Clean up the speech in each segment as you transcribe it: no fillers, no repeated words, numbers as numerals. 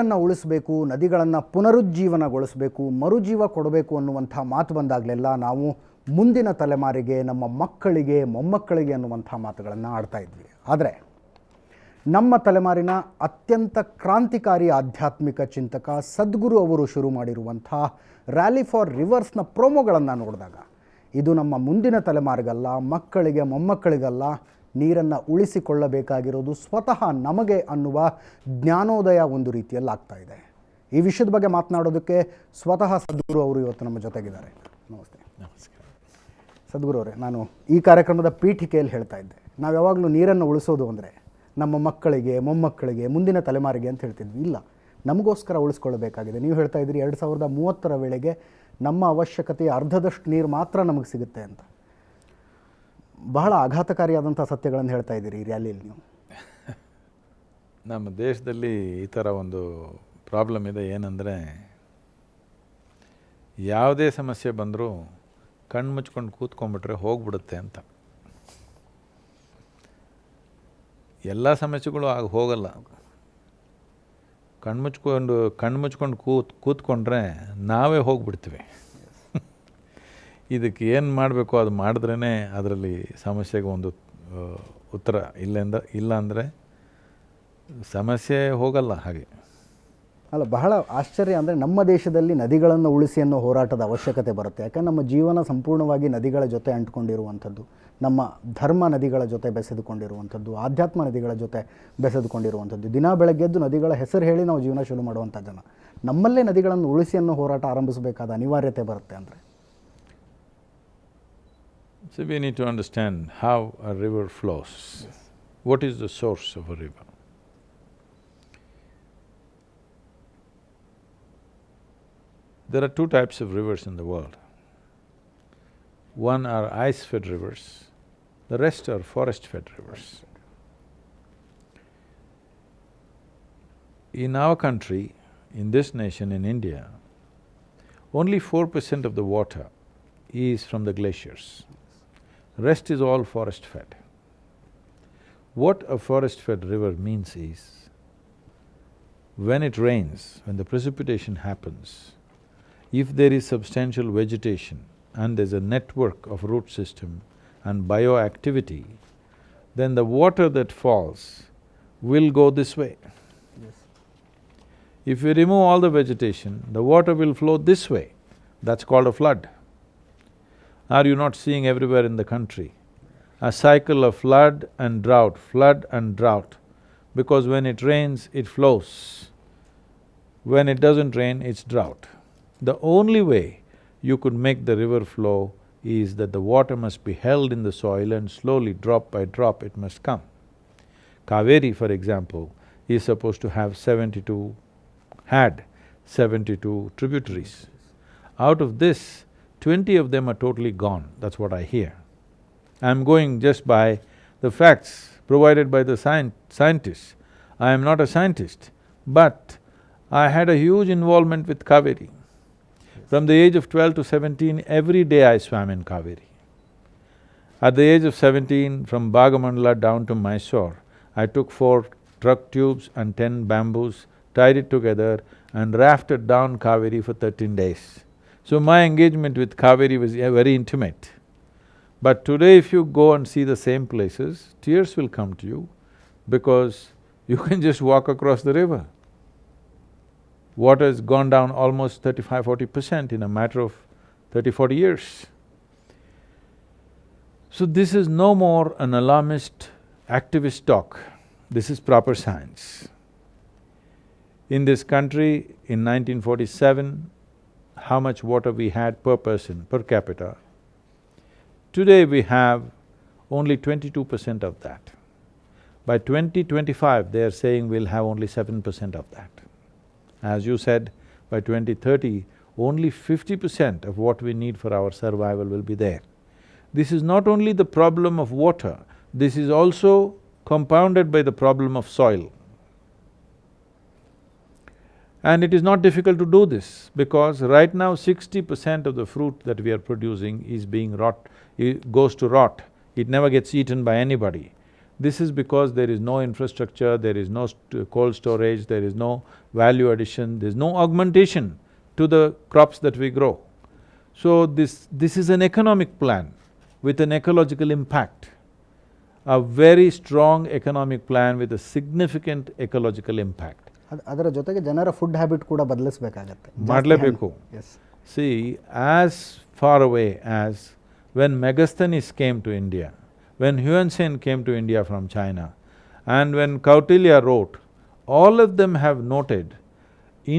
ನೀರನ್ನು ಉಳಿಸಬೇಕು, ನದಿಗಳನ್ನು ಪುನರುಜ್ಜೀವನಗೊಳಿಸಬೇಕು, ಮರುಜೀವ ಕೊಡಬೇಕು ಅನ್ನುವಂಥ ಮಾತು ಬಂದಾಗಲೆಲ್ಲ ನಾವು ಮುಂದಿನ ತಲೆಮಾರಿಗೆ, ನಮ್ಮ ಮಕ್ಕಳಿಗೆ, ಮೊಮ್ಮಕ್ಕಳಿಗೆ ಅನ್ನುವಂಥ ಮಾತುಗಳನ್ನು ಆಡ್ತಾ ಇದ್ವಿ. ಆದರೆ ನಮ್ಮ ತಲೆಮಾರಿನ ಅತ್ಯಂತ ಕ್ರಾಂತಿಕಾರಿ ಆಧ್ಯಾತ್ಮಿಕ ಚಿಂತಕ ಸದ್ಗುರು ಅವರು ಶುರು ಮಾಡಿರುವಂಥ ರ್ಯಾಲಿ ಫಾರ್ ರಿವರ್ಸ್ನ ಪ್ರೋಮೋಗಳನ್ನು ನೋಡಿದಾಗ ಇದು ನಮ್ಮ ಮುಂದಿನ ತಲೆಮಾರಿಗಲ್ಲ, ಮಕ್ಕಳಿಗೆ, ಮೊಮ್ಮಕ್ಕಳಿಗಲ್ಲ, ನೀರನ್ನು ಉಳಿಸಿಕೊಳ್ಳಬೇಕಾಗಿರೋದು ಸ್ವತಃ ನಮಗೆ ಅನ್ನುವ ಜ್ಞಾನೋದಯ ಒಂದು ರೀತಿಯಲ್ಲಿ ಆಗ್ತಾ ಇದೆ. ಈ ವಿಷಯದ ಬಗ್ಗೆ ಮಾತನಾಡೋದಕ್ಕೆ ಸ್ವತಃ ಸದ್ಗುರು ಅವರು ಇವತ್ತು ನಮ್ಮ ಜೊತೆಗಿದ್ದಾರೆ. ನಮಸ್ತೆ. ನಮಸ್ಕಾರ. ಸದ್ಗುರು ಅವರೇ, ನಾನು ಈ ಕಾರ್ಯಕ್ರಮದ ಪೀಠಿಕೆಯಲ್ಲಿ ಹೇಳ್ತಾ ಇದ್ದೆ, ನಾವು ಯಾವಾಗಲೂ ನೀರನ್ನು ಉಳಿಸೋದು ಅಂದರೆ ನಮ್ಮ ಮಕ್ಕಳಿಗೆ, ಮೊಮ್ಮಕ್ಕಳಿಗೆ, ಮುಂದಿನ ತಲೆಮಾರಿಗೆ ಅಂತ ಹೇಳ್ತಿದ್ವಿ. ಇಲ್ಲ, ನಮಗೋಸ್ಕರ ಉಳಿಸ್ಕೊಳ್ಬೇಕಾಗಿದೆ. ನೀವು ಹೇಳ್ತಾ ಇದ್ರಿ 2030 ವೇಳೆಗೆ ನಮ್ಮ ಅವಶ್ಯಕತೆಯ ಅರ್ಧದಷ್ಟು ನೀರು ಮಾತ್ರ ನಮಗೆ ಸಿಗುತ್ತೆ ಅಂತ. ಬಹಳ ಆಘಾತಕಾರಿಯಾದಂಥ ಸತ್ಯಗಳನ್ನು ಹೇಳ್ತಾ ಇದ್ದೀರಿ ಈ ರ್ಯಾಲಿಯಲ್ಲಿ ನೀವು. ನಮ್ಮ ದೇಶದಲ್ಲಿ ಈ ಥರ ಒಂದು ಪ್ರಾಬ್ಲಮ್ ಇದೆ. ಏನಂದರೆ, ಯಾವುದೇ ಸಮಸ್ಯೆ ಬಂದರೂ ಕಣ್ಣು ಮುಚ್ಕೊಂಡು ಕೂತ್ಕೊಂಡ್ಬಿಟ್ರೆ ಹೋಗ್ಬಿಡುತ್ತೆ ಅಂತ. ಎಲ್ಲ ಸಮಸ್ಯೆಗಳು ಆಗ ಹೋಗಲ್ಲ. ಕಣ್ಣು ಮುಚ್ಕೊಂಡು ಕೂತ್ಕೊಂಡ್ರೆ ನಾವೇ ಹೋಗ್ಬಿಡ್ತೀವಿ. ಇದಕ್ಕೆ ಏನು ಮಾಡಬೇಕು ಅದು ಮಾಡಿದ್ರೇ ಅದರಲ್ಲಿ ಸಮಸ್ಯೆಗೆ ಒಂದು ಉತ್ತರ. ಇಲ್ಲ ಅಂದರೆ ಸಮಸ್ಯೆ ಹೋಗಲ್ಲ. ಹಾಗೆ ಅಲ್ಲ, ಬಹಳ ಆಶ್ಚರ್ಯ ಅಂದರೆ ನಮ್ಮ ದೇಶದಲ್ಲಿ ನದಿಗಳನ್ನು ಉಳಿಸಿ ಅನ್ನೋ ಹೋರಾಟದ ಅವಶ್ಯಕತೆ ಬರುತ್ತೆ. ಯಾಕಂದರೆ ನಮ್ಮ ಜೀವನ ಸಂಪೂರ್ಣವಾಗಿ ನದಿಗಳ ಜೊತೆ ಅಂಟ್ಕೊಂಡಿರುವಂಥದ್ದು, ನಮ್ಮ ಧರ್ಮ ನದಿಗಳ ಜೊತೆ ಬೆಸೆದುಕೊಂಡಿರುವಂಥದ್ದು, ಆಧ್ಯಾತ್ಮ ನದಿಗಳ ಜೊತೆ ಬೆಸೆದುಕೊಂಡಿರುವಂಥದ್ದು. ದಿನ ಬೆಳಗ್ಗೆದ್ದು ನದಿಗಳ ಹೆಸರು ಹೇಳಿ ನಾವು ಜೀವನ ಶುರು ಮಾಡುವಂಥ ಜನ. ನಮ್ಮಲ್ಲೇ ನದಿಗಳನ್ನು ಉಳಿಸಿ ಅನ್ನೋ ಹೋರಾಟ ಆರಂಭಿಸಬೇಕಾದ ಅನಿವಾರ್ಯತೆ ಬರುತ್ತೆ ಅಂದರೆ. So we need to understand how a river flows. Yes. What is the source of a river? There are two types of rivers in the world. One are ice-fed rivers, the rest are forest-fed rivers. In our country, in this nation, in India, only 4% of the water is from the glaciers. Rest is all forest-fed. What a forest-fed river means is, when it rains, when the precipitation happens, if there is substantial vegetation and there's a network of root system and bioactivity, then the water that falls will go this way. Yes. If we remove all the vegetation, the water will flow this way. That's called a flood. Are you not seeing everywhere in the country a cycle of flood and drought? Because when it rains, it flows. When it doesn't rain, it's drought. The only way you could make the river flow is that the water must be held in the soil and slowly, drop by drop, it must come. Kaveri, for example, is supposed to have had 72 tributaries. Out of this, 20 of them are totally gone, that's what I hear. I'm going just by the facts provided by the scientists. I am not a scientist, but I had a huge involvement with Kaveri. From the age of 12 to 17, every day I swam in Kaveri. At the age of 17, from Bhagamandala down to Mysore, I took 4 truck tubes and 10 bamboos, tied it together and rafted down Kaveri for 13 days. So my engagement with Kaveri was very intimate. But today if you go and see the same places, tears will come to you because you can just walk across the river. Water has gone down almost 35–40% in a matter of 30–40 years. So this is no more an alarmist, activist talk, this is proper science. In this country, in 1947, how much water we had per person, per capita. Today we have only 22% of that. By 2025, they are saying we'll have only 7% of that. As you said, by 2030, only 50% of what we need for our survival will be there. This is not only the problem of water, this is also compounded by the problem of soil. And it is not difficult to do this, because right now 60% of the fruit that we are producing is being goes to rot. It never gets eaten by anybody. This is because there is no infrastructure, there is no cold storage, there is no value addition, there is no augmentation to the crops that we grow. So this is an economic plan with an ecological impact, a very strong economic plan with a significant ecological impact. ಅದರ ಜೊತೆಗೆ ಜನರ food habit ಕೂಡ ಬದಲಿಸಬೇಕಾಗತ್ತೆ. ಮಾಡಲೇಬೇಕು. Yes. See, as far away as when Megasthenes came to India, when Yuan Sen came to India from China, and when Kautilya wrote, all of them have noted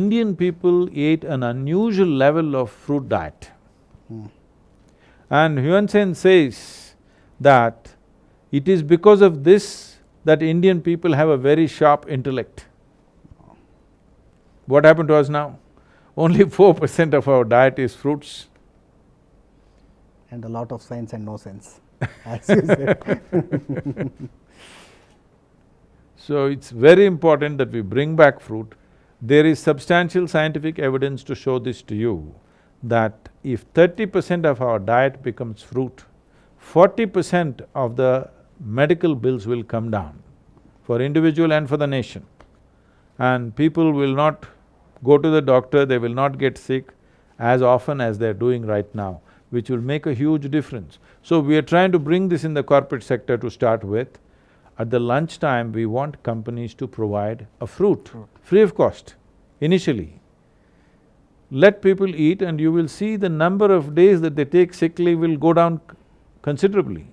Indian people ate an unusual level of fruit diet. And Yuan Sen says that it is because of this that Indian people have a very sharp intellect. What happened to us now? Only 4% of our diet is fruits. And a lot of sense and no sense, as you said. So it's very important that we bring back fruit. There is substantial scientific evidence to show this to you, that if 30% of our diet becomes fruit, 40% of the medical bills will come down for individual and for the nation. And people will not go to the doctor, they will not get sick as often as they're doing right now, which will make a huge difference. So we are trying to bring this in the corporate sector to start with. At the lunchtime, we want companies to provide a fruit, free of cost, initially. Let people eat and you will see the number of days that they take sick leave will go down considerably.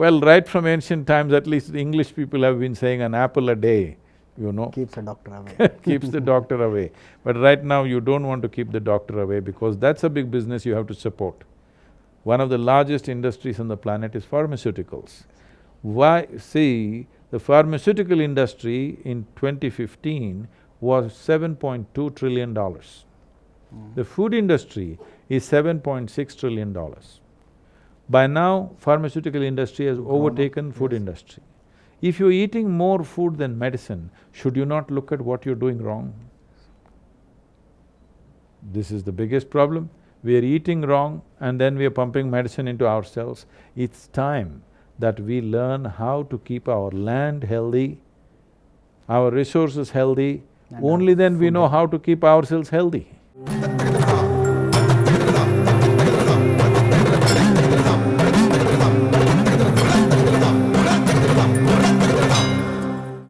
Well, right from ancient times, at least the English people have been saying an apple a day, you know. Keeps the doctor away. Keeps the doctor away. But right now you don't want to keep the doctor away because that's a big business you have to support. One of the largest industries on the planet is pharmaceuticals. Why? See, the pharmaceutical industry in 2015 was $7.2 trillion. The food industry is $7.6 trillion. By now, pharmaceutical industry has overtaken food industry. If you're eating more food than medicine, should you not look at what you're doing wrong? This is the biggest problem. We are eating wrong and then we are pumping medicine into ourselves. It's time that we learn how to keep our land healthy, our resources healthy. Only then we know how to keep ourselves healthy.